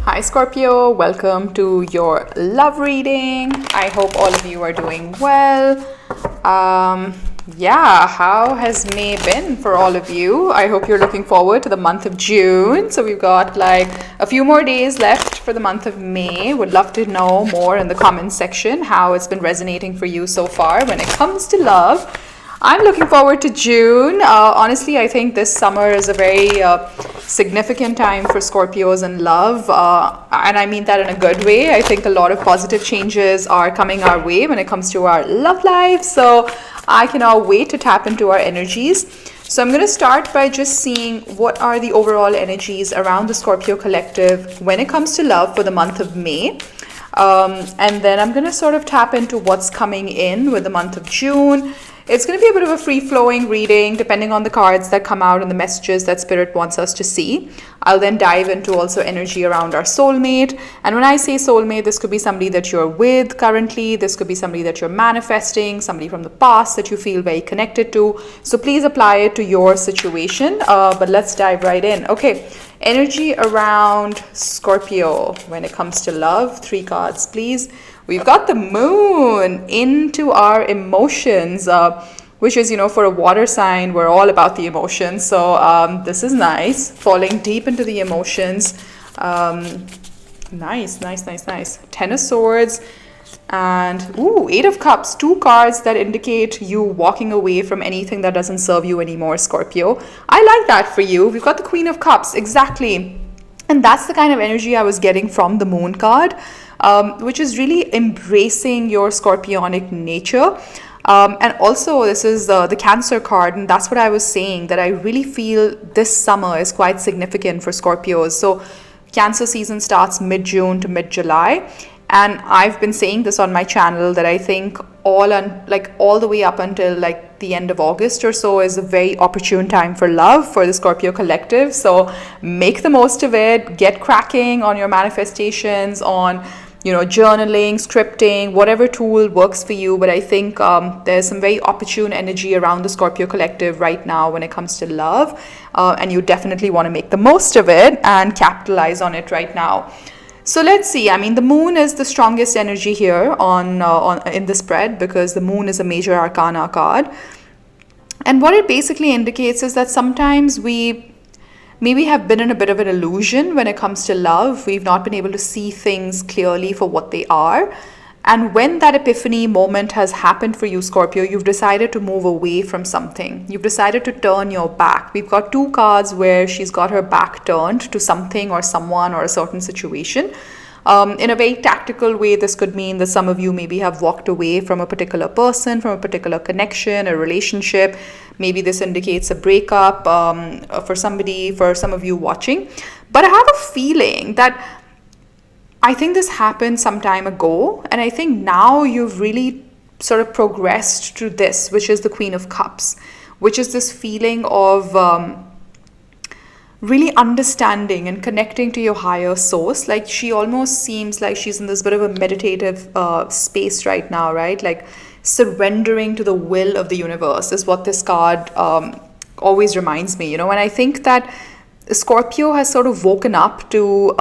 Hi Scorpio, welcome to your love reading. I hope all of you are doing well. How has May been for all of you? I hope you're looking forward to the month of June. So we've got like a few more days left for the month of May. Would love to know more in the comments section how it's been resonating for you so far when it comes to love. I'm looking forward to June. Honestly, I think this summer is a very significant time for Scorpios in love. And I mean that in a good way. I think a lot of positive changes are coming our way when it comes to our love life. So I cannot wait to tap into our energies. So I'm going to start by just seeing what are the overall energies around the Scorpio collective when it comes to love for the month of May. And then I'm going to sort of tap into what's coming in with the month of June. It's going to be a bit of a free-flowing reading depending on the cards that come out and the messages that Spirit wants us to see. I'll then dive into also energy around our soulmate. And when I say soulmate, this could be somebody that you're with currently. This could be somebody that you're manifesting, somebody from the past that you feel very connected to. So please apply it to your situation. But let's dive right in. Okay, energy around Scorpio when it comes to love. 3 cards, please. We've got the moon into our emotions, which is, for a water sign, we're all about the emotions. So this is nice, falling deep into the emotions. Nice. 10 of Swords and 8 of Cups, 2 cards that indicate you walking away from anything that doesn't serve you anymore, Scorpio. I like that for you. We've got the Queen of Cups, exactly. And that's the kind of energy I was getting from the moon card. Which is really embracing your scorpionic nature. And also this is the Cancer card, and that's what I was saying, that I really feel this summer is quite significant for Scorpios. So Cancer season starts mid-June to mid-July, and I've been saying this on my channel that I think all the way up until like the end of August or so is a very opportune time for love for the Scorpio collective. So make the most of it, get cracking on your manifestations, on journaling, scripting, whatever tool works for you. But I think there's some very opportune energy around the Scorpio collective right now when it comes to love. And you definitely want to make the most of it and capitalize on it right now. So let's see. I mean, the moon is the strongest energy here in the spread because the moon is a major arcana card. And what it basically indicates is that sometimes we maybe have been in a bit of an illusion when it comes to love. We've not been able to see things clearly for what they are. And when that epiphany moment has happened for you, Scorpio, you've decided to move away from something. You've decided to turn your back. We've got 2 cards where she's got her back turned to something or someone or a certain situation. In a very tactical way, this could mean that some of you maybe have walked away from a particular person, from a particular connection, a relationship. Maybe this indicates a breakup for somebody, for some of you watching. But I have a feeling that I think this happened some time ago. And I think now you've really sort of progressed to this, which is the Queen of Cups, which is this feeling of really understanding and connecting to your higher source. Like she almost seems like she's in this bit of a meditative space right now, right? Like surrendering to the will of the universe is what this card always reminds me, and I think that Scorpio has sort of woken up to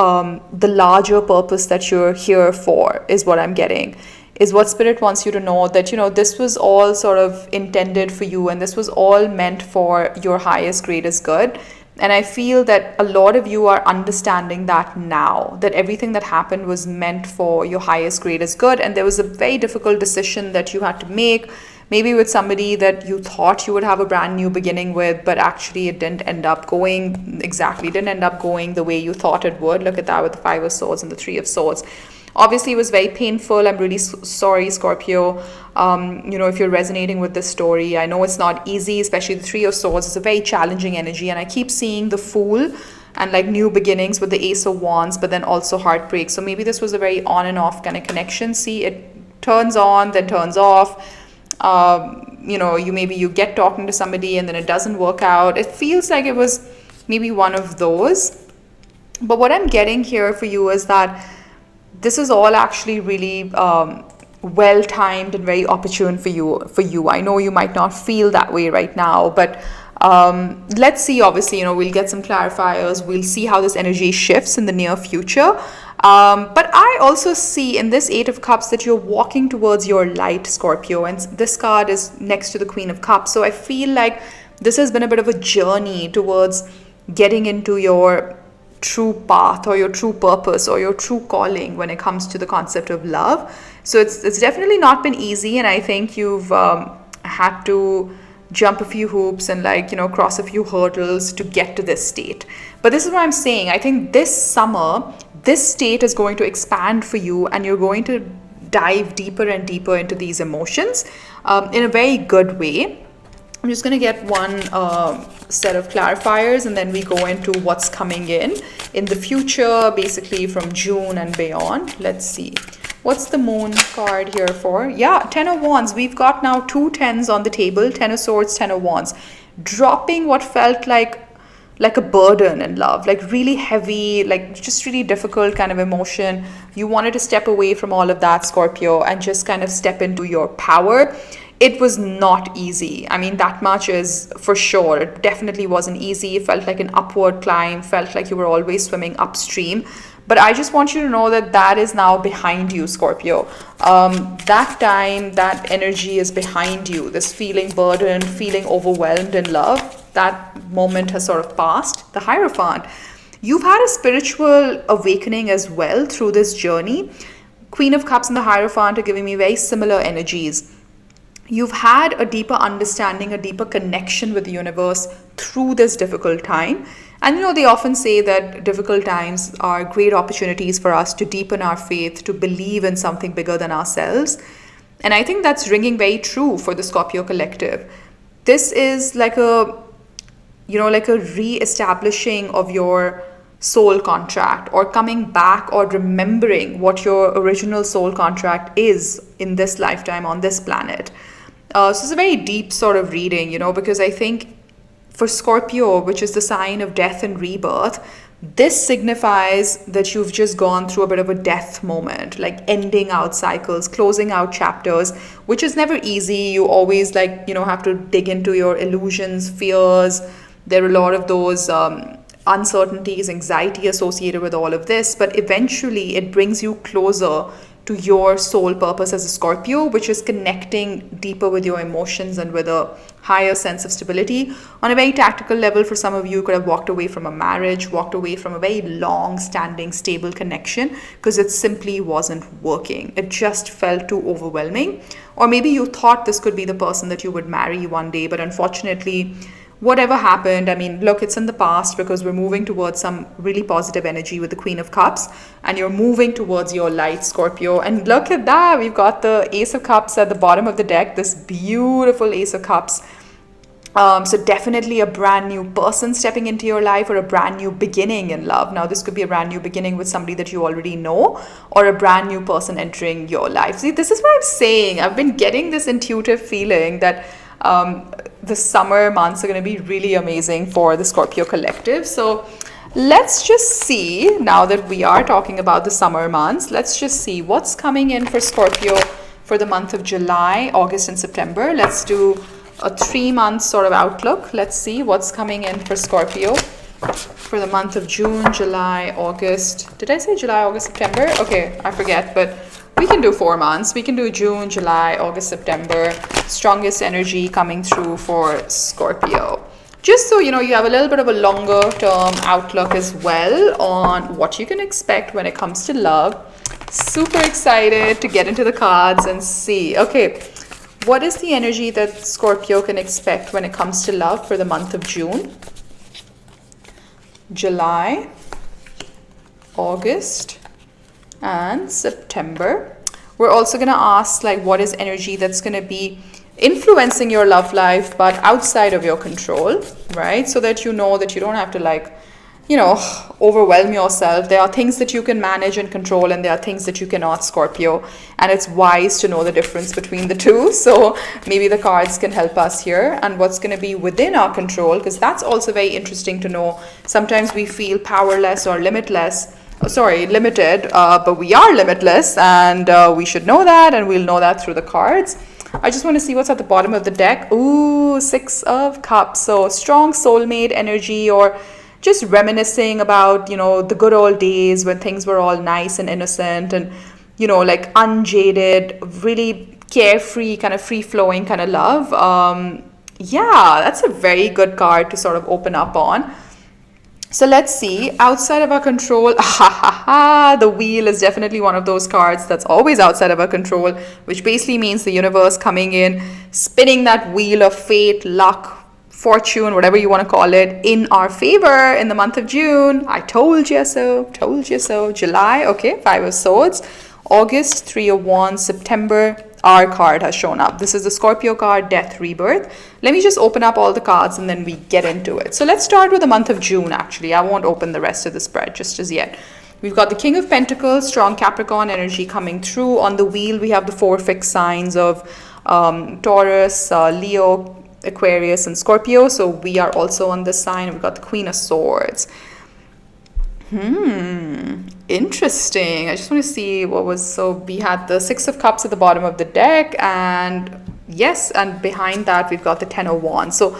the larger purpose that you're here for, is what I'm getting, is what Spirit wants you to know, that, this was all sort of intended for you and this was all meant for your highest, greatest good. And I feel that a lot of you are understanding that now, that everything that happened was meant for your highest, greatest good. And there was a very difficult decision that you had to make, maybe with somebody that you thought you would have a brand new beginning with, but actually it didn't end up going the way you thought it would. Look at that with the 5 of Swords and the 3 of Swords. Obviously, it was very painful. I'm really sorry, Scorpio, if you're resonating with this story. I know it's not easy, especially the 3 of Swords. It's a very challenging energy. And I keep seeing the Fool and like new beginnings with the Ace of Wands, but then also heartbreak. So maybe this was a very on and off kind of connection. See, it turns on, then turns off. You get talking to somebody and then it doesn't work out. It feels like it was maybe one of those. But what I'm getting here for you is that this is all actually really well-timed and very opportune for you. I know you might not feel that way right now, but Let's see, obviously, we'll get some clarifiers. We'll see how this energy shifts in the near future. But I also see in this Eight of Cups that you're walking towards your light, Scorpio, and this card is next to the Queen of Cups. So I feel like this has been a bit of a journey towards getting into your true path or your true purpose or your true calling when it comes to the concept of love. So it's definitely not been easy, and I think you've had to jump a few hoops and cross a few hurdles to get to this state. But this is what I'm saying. I think this summer, this state is going to expand for you, and you're going to dive deeper and deeper into these emotions in a very good way. I'm just going to get one set of clarifiers, and then we go into what's coming in the future, basically from June and beyond. Let's see. What's the moon card here for? Yeah, 10 of Wands. We've got now 2 tens on the table, 10 of Swords, 10 of Wands. Dropping what felt like a burden in love, like really heavy, like just really difficult kind of emotion. You wanted to step away from all of that, Scorpio, and just kind of step into your power. It was not easy. I mean, that much is for sure. It definitely wasn't easy. It felt like an upward climb, felt like you were always swimming upstream. But I just want you to know that that is now behind you, Scorpio. That time, that energy is behind you. This feeling burdened, feeling overwhelmed in love, that moment has sort of passed. The Hierophant. You've had a spiritual awakening as well through this journey. Queen of Cups and the Hierophant are giving me very similar energies. You've had a deeper understanding, a deeper connection with the universe through this difficult time. And they often say that difficult times are great opportunities for us to deepen our faith, to believe in something bigger than ourselves. And I think that's ringing very true for the Scorpio collective. This is like a re-establishing of your soul contract, or coming back or remembering what your original soul contract is in this lifetime on this planet. So it's a very deep sort of reading, because I think for Scorpio, which is the sign of death and rebirth, this signifies that you've just gone through a bit of a death moment, like ending out cycles, closing out chapters, which is never easy. You always have to dig into your illusions, fears. There are a lot of those uncertainties, anxiety associated with all of this, but eventually it brings you closer to your soul purpose as a Scorpio, which is connecting deeper with your emotions and with a higher sense of stability. On a very tactical level, for some of you could have walked away from a marriage, walked away from a very long-standing, stable connection because it simply wasn't working. It just felt too overwhelming. Or maybe you thought this could be the person that you would marry one day, but unfortunately, whatever happened, I mean, look, it's in the past because we're moving towards some really positive energy with the Queen of Cups, and you're moving towards your light, Scorpio. And look at that, we've got the Ace of Cups at the bottom of the deck, this beautiful Ace of Cups. So definitely a brand new person stepping into your life, or a brand new beginning in love. Now, this could be a brand new beginning with somebody that you already know, or a brand new person entering your life. See, this is what I'm saying. I've been getting this intuitive feeling that the summer months are going to be really amazing for the Scorpio collective. So let's just see, now that we are talking about the summer months, let's just see what's coming in for Scorpio for the month of July, August, and September. Let's do a 3-month sort of outlook. Let's see what's coming in for Scorpio for the month of June, July, August. Did I say July, August, September? Okay, I forget, but we can do 4 months. We can do June, July, August, September. Strongest energy coming through for Scorpio. Just so you know, you have a little bit of a longer term outlook as well on what you can expect when it comes to love. Super excited to get into the cards and see. Okay, what is the energy that Scorpio can expect when it comes to love for the month of June, July, August, and September? We're also going to ask what is energy that's going to be influencing your love life but outside of your control, right? So that you know that you don't have to overwhelm yourself. There are things that you can manage and control, and there are things that you cannot, Scorpio, and it's wise to know the difference between the two. So maybe the cards can help us here, and what's going to be within our control, because that's also very interesting to know. Sometimes we feel powerless or limited, but we are limitless, and we should know that, and we'll know that through the cards. I just want to see what's at the bottom of the deck. Ooh, Six of Cups. So strong soulmate energy, or just reminiscing about, the good old days when things were all nice and innocent and, like unjaded, really carefree, kind of free-flowing kind of love. Yeah, that's a very good card to sort of open up on. So let's see, outside of our control, the wheel is definitely one of those cards that's always outside of our control, which basically means the universe coming in, spinning that wheel of fate, luck, fortune, whatever you want to call it, in our favor in the month of June. I told you so, told you so. July, okay, Five of Swords. August, Three of Wands. September, our card has shown up. This is the Scorpio card, Death, Rebirth. Let me just open up all the cards and then we get into it. So let's start with the month of June, actually. I won't open the rest of the spread just as yet. We've got the King of Pentacles, strong Capricorn energy coming through. On the wheel, we have the four fixed signs of Taurus, Leo, Aquarius, and Scorpio. So we are also on this sign. We've got the Queen of Swords. Interesting. I just want to see what was, so we had the Six of Cups at the bottom of the deck, and yes, and behind that we've got the Ten of Wands. So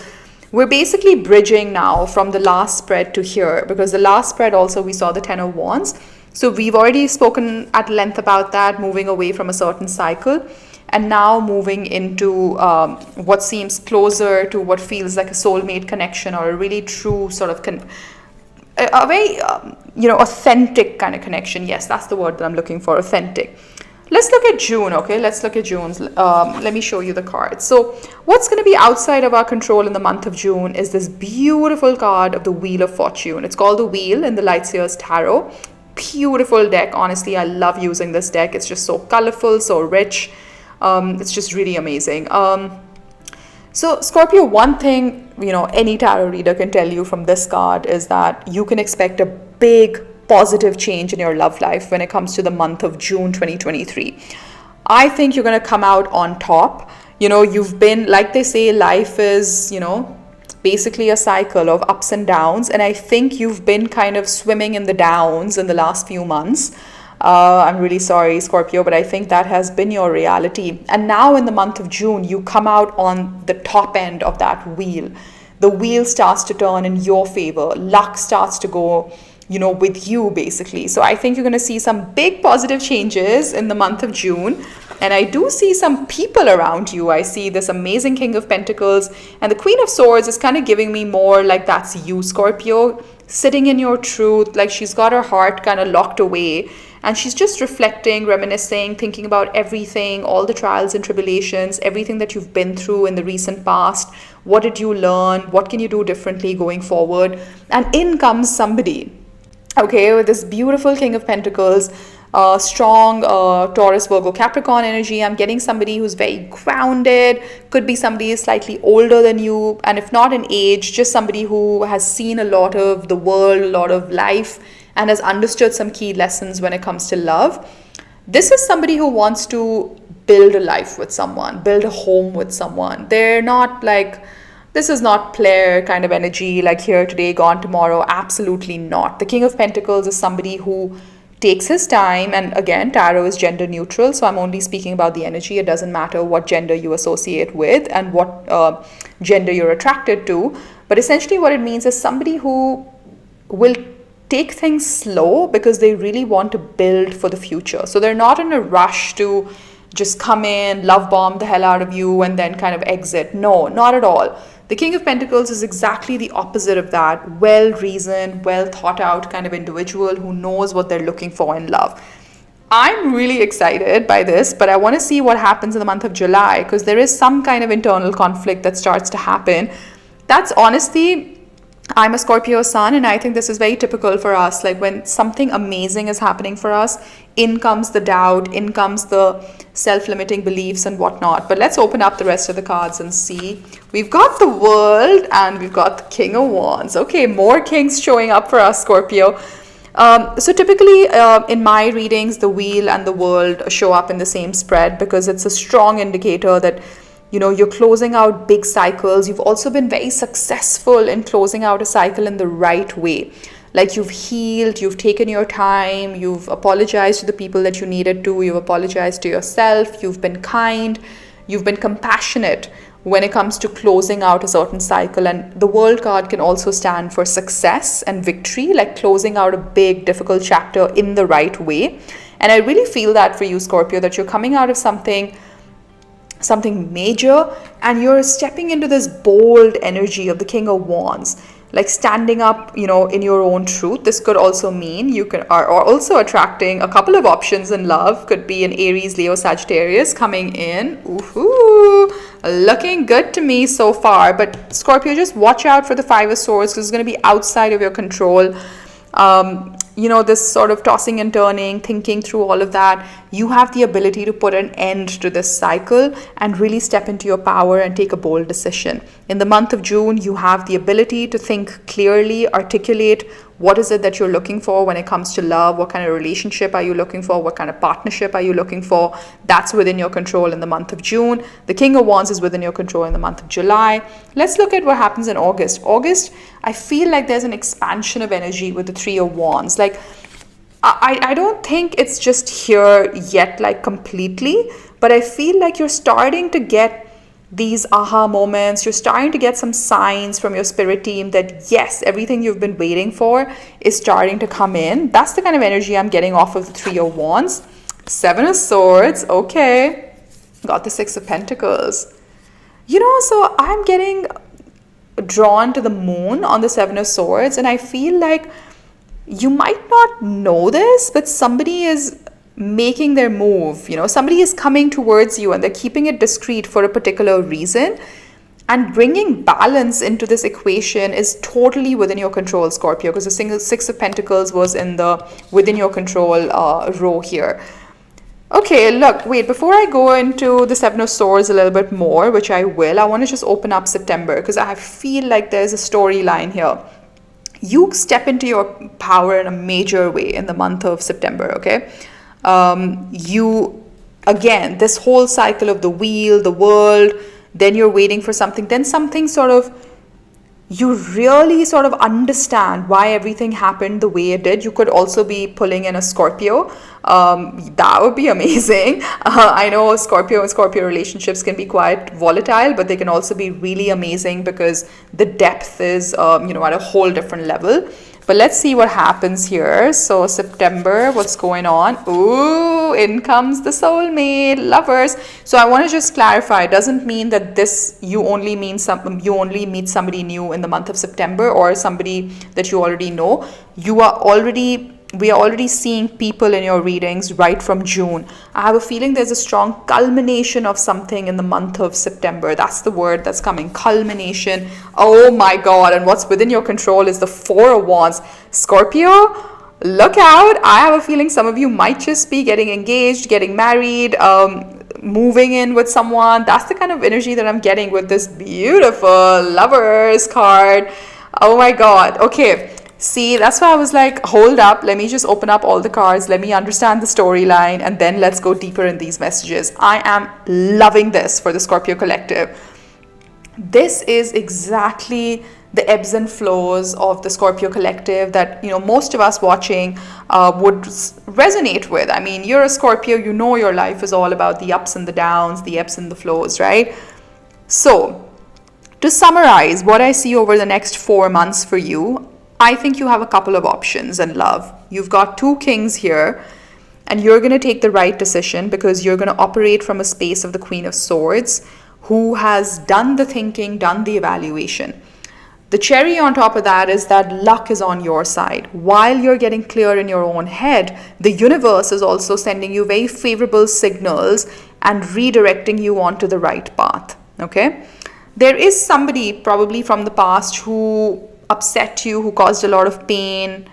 we're basically bridging now from the last spread to here, because the last spread also we saw the Ten of Wands. So we've already spoken at length about that, moving away from a certain cycle and now moving into what seems closer to what feels like a soulmate connection, or a really true sort of a very authentic kind of connection. Yes, that's the word that I'm looking for, authentic. Let's look at June. Okay, let's look at June's. Let me show you the cards. So what's going to be outside of our control in the month of June is this beautiful card of the Wheel of Fortune. It's called the Wheel in the Lightseers Tarot. Beautiful deck. Honestly, I love using this deck. It's just so colorful, so rich. It's just really amazing. So Scorpio, one thing, any tarot reader can tell you from this card is that you can expect a big positive change in your love life when it comes to the month of June 2023. I think you're going to come out on top. You've been, like they say, life is, basically a cycle of ups and downs. And I think you've been kind of swimming in the downs in the last few months. I'm really sorry, Scorpio, but I think that has been your reality. And now in the month of June, you come out on the top end of that wheel. The wheel starts to turn in your favor. Luck starts to go, with you, basically. So I think you're going to see some big positive changes in the month of June. And I do see some people around you. I see this amazing King of Pentacles. And the Queen of Swords is kind of giving me more like that's you, Scorpio, sitting in your truth. Like she's got her heart kind of locked away. And she's just reflecting, reminiscing, thinking about everything, all the trials and tribulations, everything that you've been through in the recent past. What did you learn? What can you do differently going forward? And in comes somebody, okay, with this beautiful King of Pentacles, strong Taurus, Virgo, Capricorn energy. I'm getting somebody who's very grounded, could be somebody slightly older than you, and if not in age, just somebody who has seen a lot of the world, a lot of life, and has understood some key lessons when it comes to love. This is somebody who wants to build a life with someone, build a home with someone. They're not like, this is not player kind of energy, like here today, gone tomorrow. Absolutely not. The King of Pentacles is somebody who takes his time, and again, tarot is gender neutral, so I'm only speaking about the energy. It doesn't matter what gender you associate with and what gender you're attracted to. But essentially what it means is somebody who will take things slow because they really want to build for the future. So they're not in a rush to just come in, love bomb the hell out of you and then kind of exit. No, not at all. The King of Pentacles is exactly the opposite of that. Well-reasoned, well-thought-out kind of individual who knows what they're looking for in love. I'm really excited by this, but I want to see what happens in the month of July, because there is some kind of internal conflict that starts to happen. That's honestly, I'm a Scorpio sun, and I think this is very typical for us. Like when something amazing is happening for us, in comes the doubt, in comes the self-limiting beliefs and whatnot. But let's open up the rest of the cards and see. We've got the World and we've got the King of Wands. Okay, more kings showing up for us, Scorpio. So typically in my readings, the Wheel and the World show up in the same spread because it's a strong indicator that you're closing out big cycles. You've also been very successful in closing out a cycle in the right way. Like you've healed, you've taken your time, you've apologized to the people that you needed to, you've apologized to yourself, you've been kind, You've been compassionate when it comes to closing out a certain cycle. And the World card can also stand for success and victory, like closing out a big, difficult chapter in the right way. And I really feel that for you, Scorpio, that you're coming out of something major, and you're stepping into this bold energy of the King of Wands, like standing up, in your own truth. This could also mean you are also attracting a couple of options in love. Could be an Aries, Leo, Sagittarius coming in. Ooh, looking good to me so far. But Scorpio, just watch out for the Five of Swords, because it's going to be outside of your control. This sort of tossing and turning, thinking through all of that. You have the ability to put an end to this cycle and really step into your power and take a bold decision. In the month of June, you have the ability to think clearly, articulate what is it that you're looking for when it comes to love. What kind of relationship are you looking for? What kind of partnership are you looking for? That's within your control in the month of June. The King of Wands is within your control in the month of July. Let's look at what happens in August. August, I feel like there's an expansion of energy with the Three of Wands. Like, I don't think it's just here yet, like completely, but I feel like you're starting to get these aha moments. You're starting to get some signs from your spirit team that yes, everything you've been waiting for is starting to come in. That's the kind of energy I'm getting off of the Three of Wands. Seven of Swords, okay. Got the Six of Pentacles. So I'm getting drawn to the moon on the Seven of Swords, and I feel like you might not know this, but somebody is making their move. Somebody is coming towards you, and they're keeping it discreet for a particular reason. And bringing balance into this equation is totally within your control, Scorpio, because the Six of Pentacles was in the within your control row here. Okay, look, wait, before I go into the Seven of Swords a little bit more, which I will, I want to just open up September, because I feel like there's a storyline here. You step into your power in a major way in the month of September, okay? Again, this whole cycle of the wheel, the world, then you're waiting for something, then something you really sort of understand why everything happened the way it did. You could also be pulling in a Scorpio. That would be amazing. I know Scorpio and Scorpio relationships can be quite volatile, but they can also be really amazing because the depth is, at a whole different level. But let's see what happens here. So September, what's going on? Ooh, in comes the soulmate, lovers. So I want to just clarify, it doesn't mean that you only meet somebody new in the month of September or somebody that you already know. We are already seeing people in your readings right from June. I have a feeling there's a strong culmination of something in the month of September. That's the word that's coming, culmination. Oh my God, and what's within your control is the Four of Wands. Scorpio, look out. I have a feeling some of you might just be getting engaged, getting married, moving in with someone. That's the kind of energy that I'm getting with this beautiful Lovers card. Oh my God, okay. See, that's why I was like, hold up, let me just open up all the cards, let me understand the storyline, and then let's go deeper in these messages. I am loving this for the Scorpio collective. This is exactly the ebbs and flows of the Scorpio collective that, most of us watching would resonate with. I mean, you're a Scorpio, your life is all about the ups and the downs, the ebbs and the flows, right? So, to summarize what I see over the next 4 months for you, I think you have a couple of options in love. You've got two kings here, and you're going to take the right decision because you're going to operate from a space of the Queen of Swords, who has done the thinking, done the evaluation. The cherry on top of that is that luck is on your side. While you're getting clear in your own head, the universe is also sending you very favorable signals and redirecting you onto the right path. Okay? There is somebody probably from the past who upset you, who caused a lot of pain,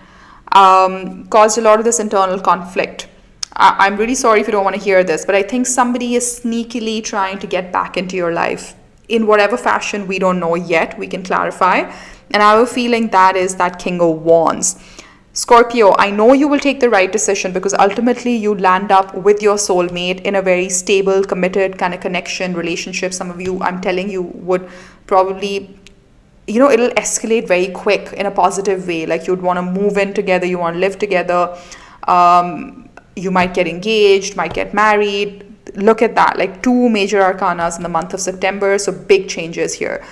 caused a lot of this internal conflict. I'm really sorry if you don't want to hear this, but I think somebody is sneakily trying to get back into your life in whatever fashion we don't know yet. We can clarify. And I have a feeling that is that King of Wands. Scorpio, I know you will take the right decision because ultimately you land up with your soulmate in a very stable, committed kind of connection, relationship. Some of you, I'm telling you, would probably, it'll escalate very quick in a positive way. Like you'd want to move in together, you want to live together. You might get engaged, might get married. Look at that, like 2 major arcanas in the month of September. So big changes here.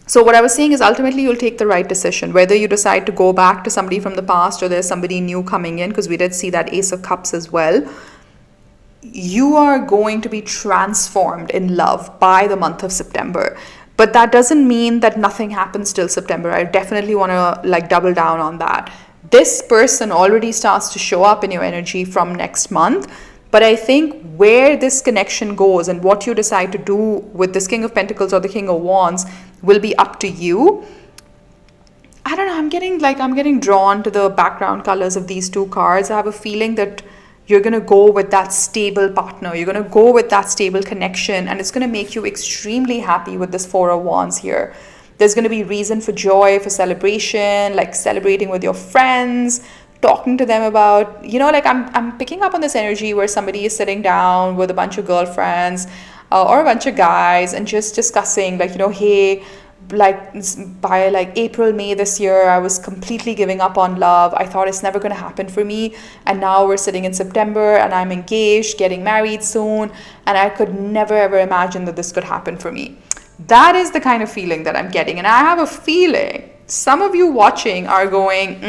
So what I was saying is ultimately you'll take the right decision, whether you decide to go back to somebody from the past or there's somebody new coming in, because we did see that Ace of Cups as well. You are going to be transformed in love by the month of September. But that doesn't mean that nothing happens till September. I definitely want to like double down on that. This person already starts to show up in your energy from next month. But I think where this connection goes and what you decide to do with this King of Pentacles or the King of Wands will be up to you. I don't know, I'm getting drawn to the background colors of these 2 cards. I have a feeling that you're going to go with that stable partner. You're going to go with that stable connection, and it's going to make you extremely happy with this 4 of Wands here. There's going to be reason for joy, for celebration, like celebrating with your friends, talking to them about, like I'm picking up on this energy where somebody is sitting down with a bunch of girlfriends or a bunch of guys and just discussing like, hey, like by like April, May this year, I was completely giving up on love. I thought it's never going to happen for me. And now we're sitting in September and I'm engaged, getting married soon. And I could never ever imagine that this could happen for me. That is the kind of feeling that I'm getting. And I have a feeling some of you watching are going,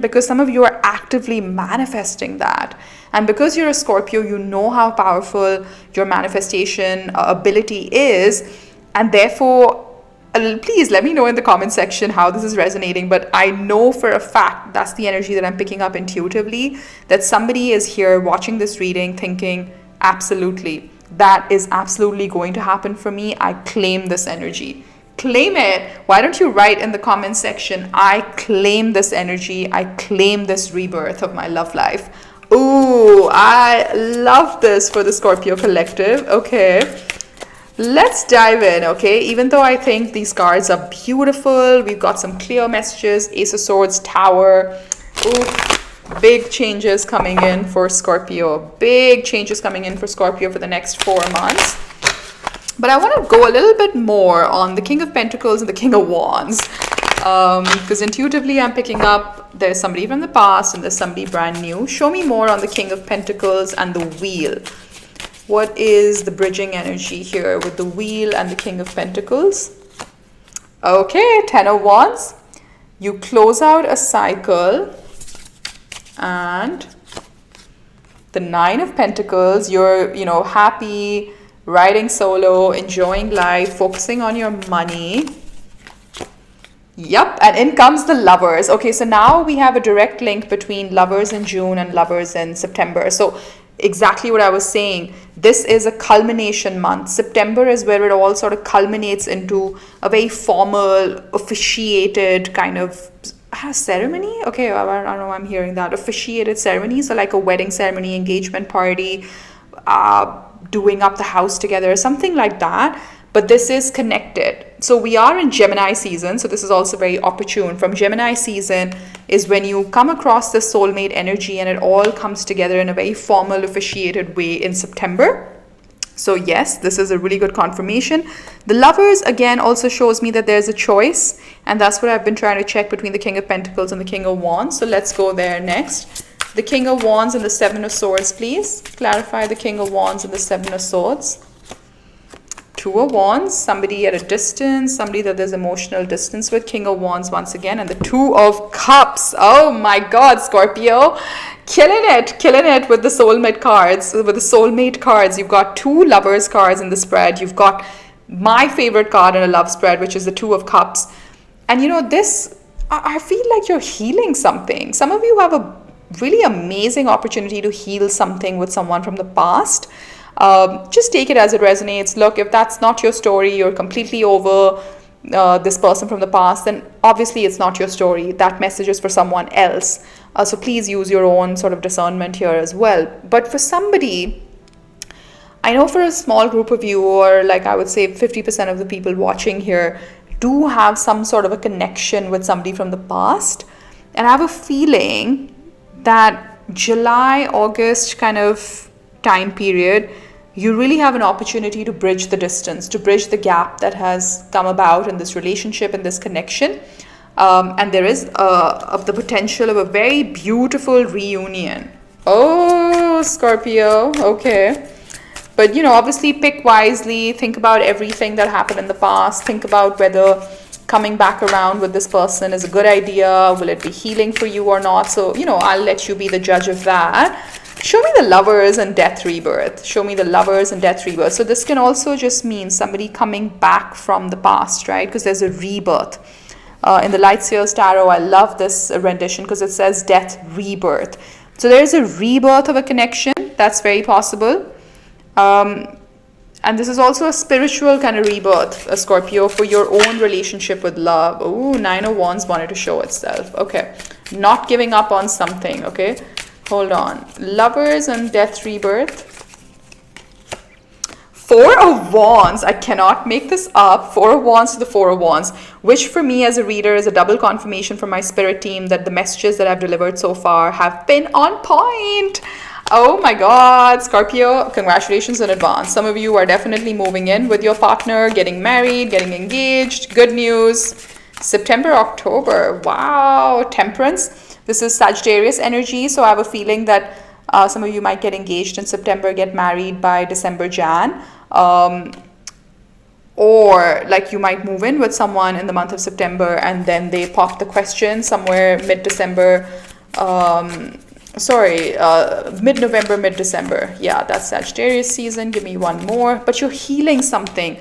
because some of you are actively manifesting that. And because you're a Scorpio, you know how powerful your manifestation ability is. And therefore, please let me know in the comment section how this is resonating. But I know for a fact that's the energy that I'm picking up intuitively, that somebody is here watching this reading thinking, absolutely, that is absolutely going to happen for me. I claim this energy. Claim it. Why don't you write in the comment section, I claim this energy. I claim this rebirth of my love life. Ooh, I love this for the Scorpio collective. Okay. Let's dive in, okay? Even though I think these cards are beautiful, we've got some clear messages. Ace of Swords, Tower. Ooh, big changes coming in for Scorpio. Big changes coming in for Scorpio for the next 4 months. But I want to go a little bit more on the King of Pentacles and the King of Wands. Because intuitively I'm picking up there's somebody from the past and there's somebody brand new. Show me more on the King of Pentacles and the Wheel. What is the bridging energy here with the Wheel and the King of Pentacles? Okay, 10 of Wands. You close out a cycle. And the 9 of Pentacles. You're, happy, riding solo, enjoying life, focusing on your money. Yep, and in comes the Lovers. Okay, so now we have a direct link between Lovers in June and Lovers in September. So exactly what I was saying. This is a culmination month. September is where it all sort of culminates into a very formal, officiated kind of ceremony. Okay, I don't know why I'm hearing that. Officiated ceremony. So like a wedding ceremony, engagement party, doing up the house together, something like that. But this is connected. So we are in Gemini season. So this is also very opportune. From Gemini season is when you come across the soulmate energy and it all comes together in a very formal, officiated way in September. So yes, this is a really good confirmation. The Lovers, again, also shows me that there's a choice. And that's what I've been trying to check between the King of Pentacles and the King of Wands. So let's go there next. The King of Wands and the 7 of Swords, please. Clarify the King of Wands and the 7 of Swords. 2 of Wands, somebody at a distance, somebody that there's emotional distance with. King of Wands once again, and the 2 of Cups. Oh my God, Scorpio, killing it with the soulmate cards. With the soulmate cards, you've got 2 Lovers cards in the spread. You've got my favorite card in a love spread, which is the 2 of Cups. And this, I feel like you're healing something. Some of you have a really amazing opportunity to heal something with someone from the past. Just take it as it resonates. Look, if that's not your story, you're completely over this person from the past, then obviously it's not your story. That message is for someone else. So please use your own sort of discernment here as well. But for somebody, I know for a small group of you, or like I would say 50% of the people watching here, do have some sort of a connection with somebody from the past. And I have a feeling that July, August kind of time period, you really have an opportunity to bridge the distance, to bridge the gap that has come about in this relationship and this connection. And there is the potential of a very beautiful reunion. Oh, Scorpio. Okay. But, obviously pick wisely. Think about everything that happened in the past. Think about whether coming back around with this person is a good idea. Will it be healing for you or not? So, I'll let you be the judge of that. Show me the Lovers and Death Rebirth. Show me the Lovers and Death Rebirth. So this can also just mean somebody coming back from the past, right? Because there's a rebirth. In the Light Seers Tarot, I love this rendition because it says Death Rebirth. So there's a rebirth of a connection. That's very possible. And this is also a spiritual kind of rebirth, a Scorpio, for your own relationship with love. Oh, Nine of Wands wanted to show itself. Okay. Not giving up on something. Okay. Hold on. Lovers and Death Rebirth. Four of Wands. I cannot make this up. Four of Wands to the Four of Wands, which for me as a reader is a double confirmation from my spirit team that the messages that I've delivered so far have been on point. Oh my God, Scorpio, congratulations in advance. Some of you are definitely moving in with your partner, getting married, getting engaged. Good news. September, October. Wow. Temperance. This is Sagittarius energy. So I have a feeling that some of you might get engaged in September, get married by December, Jan. Or like you might move in with someone in the month of September and then they pop the question somewhere mid-December. Mid-November, mid-December. Yeah, that's Sagittarius season. Give me one more. But you're healing something.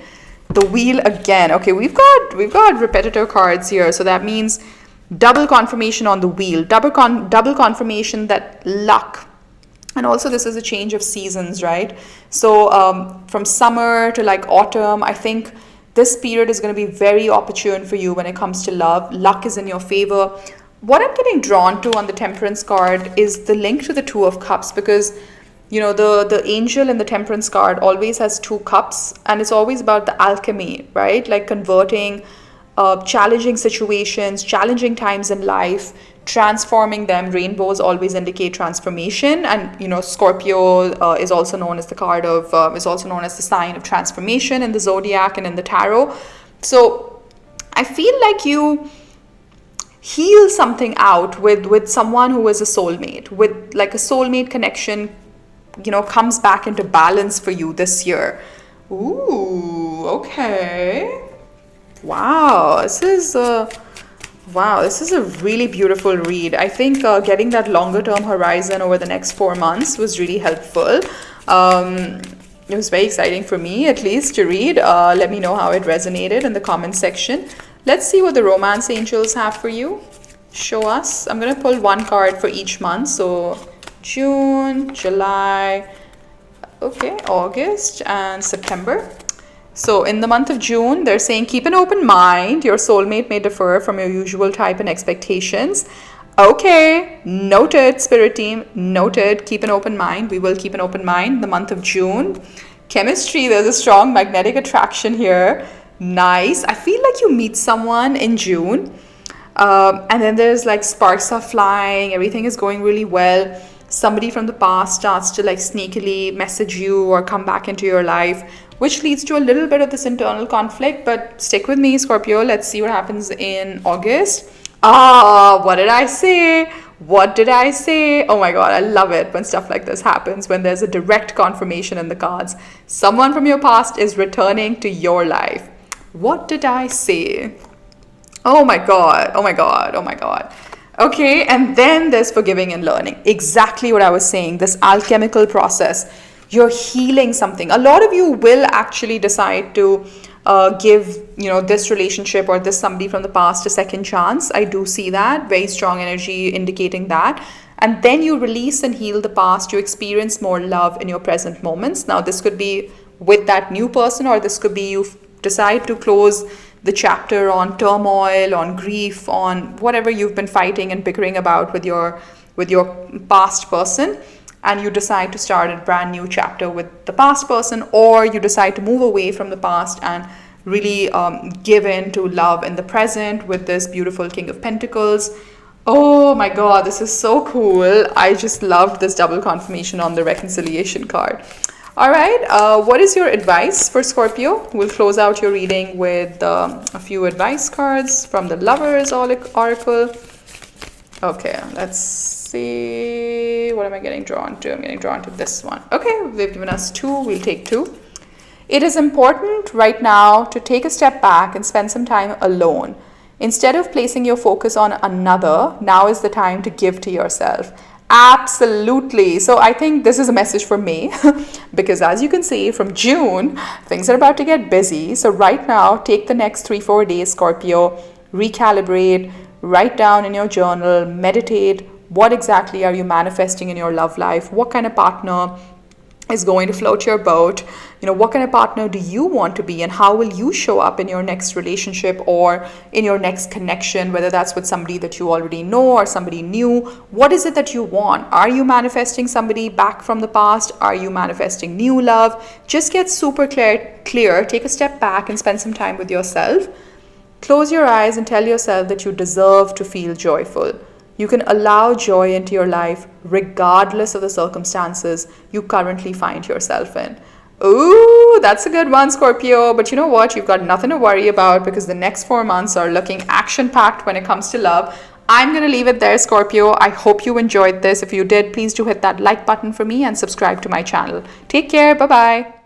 The Wheel again. Okay, we've got repetitor cards here. So that means double confirmation on the Wheel. Double confirmation that luck. And also this is a change of seasons, right? So from summer to like autumn, I think this period is going to be very opportune for you when it comes to love. Luck is in your favor. What I'm getting drawn to on the Temperance card is the link to the Two of Cups, because the angel in the Temperance card always has two cups, and it's always about the alchemy, right? Like converting challenging situations, challenging times in life, transforming them. Rainbows always indicate transformation, and Scorpio is also known as the card of is also known as the sign of transformation in the zodiac and in the tarot. So I feel like you heal something out with someone who is a soulmate, with like a soulmate connection, comes back into balance for you this year. Ooh, okay. Wow, this is a really beautiful read. I think getting that longer term horizon over the next 4 months was really helpful. It was very exciting for me, at least, to read. Let me know how it resonated in the comment section. Let's see what the romance angels have for you. Show us. I'm going to pull one card for each month. So June, July, okay, August, and September. So in the month of June, they're saying keep an open mind. Your soulmate may differ from your usual type and expectations. Okay, noted, spirit team, noted. Keep an open mind. We will keep an open mind. The month of June. Chemistry, there's a strong magnetic attraction here. Nice. I feel like you meet someone in June and then there's like sparks are flying. Everything is going really well. Somebody from the past starts to like sneakily message you or come back into your life, which leads to a little bit of this internal conflict. But stick with me, Scorpio. Let's see what happens in August. What did I say? What did I say? Oh my God, I love it when stuff like this happens, when there's a direct confirmation in the cards. Someone from your past is returning to your life. What did I say? Oh my God, oh my God, oh my God. Okay, and then there's forgiving and learning. Exactly what I was saying, this alchemical process. You're healing something. A lot of you will actually decide to give, this relationship or this somebody from the past a second chance. I do see that. Very strong energy indicating that. And then you release and heal the past. You experience more love in your present moments. Now, this could be with that new person, or this could be you decide to close the chapter on turmoil, on grief, on whatever you've been fighting and bickering about with your past person, and you decide to start a brand new chapter with the past person, or you decide to move away from the past and really give in to love in the present with this beautiful King of Pentacles. Oh my God, this is so cool. I just loved this double confirmation on the reconciliation card. All right, what is your advice for Scorpio? We'll close out your reading with a few advice cards from the Lovers Oracle. Okay, let's see. What am I getting drawn to? I'm getting drawn to this one. Okay, they've given us 2. We'll take 2. It is important right now to take a step back and spend some time alone. Instead of placing your focus on another, now is the time to give to yourself. Absolutely. So I think this is a message for May because as you can see from June, things are about to get busy. So right now, take the next 3-4 days, Scorpio, recalibrate, write down in your journal, meditate. What exactly are you manifesting in your love life? What kind of partner is going to float your boat? What kind of partner do you want to be, and how will you show up in your next relationship or in your next connection, whether that's with somebody that you already know or somebody new? What is it that you want? Are you manifesting somebody back from the past? Are you manifesting new love? Just get super clear, take a step back and spend some time with yourself. Close your eyes and tell yourself that you deserve to feel joyful. You can allow joy into your life regardless of the circumstances you currently find yourself in. Ooh, that's a good one, Scorpio. But you know what? You've got nothing to worry about because the next 4 months are looking action-packed when it comes to love. I'm going to leave it there, Scorpio. I hope you enjoyed this. If you did, please do hit that like button for me and subscribe to my channel. Take care. Bye-bye.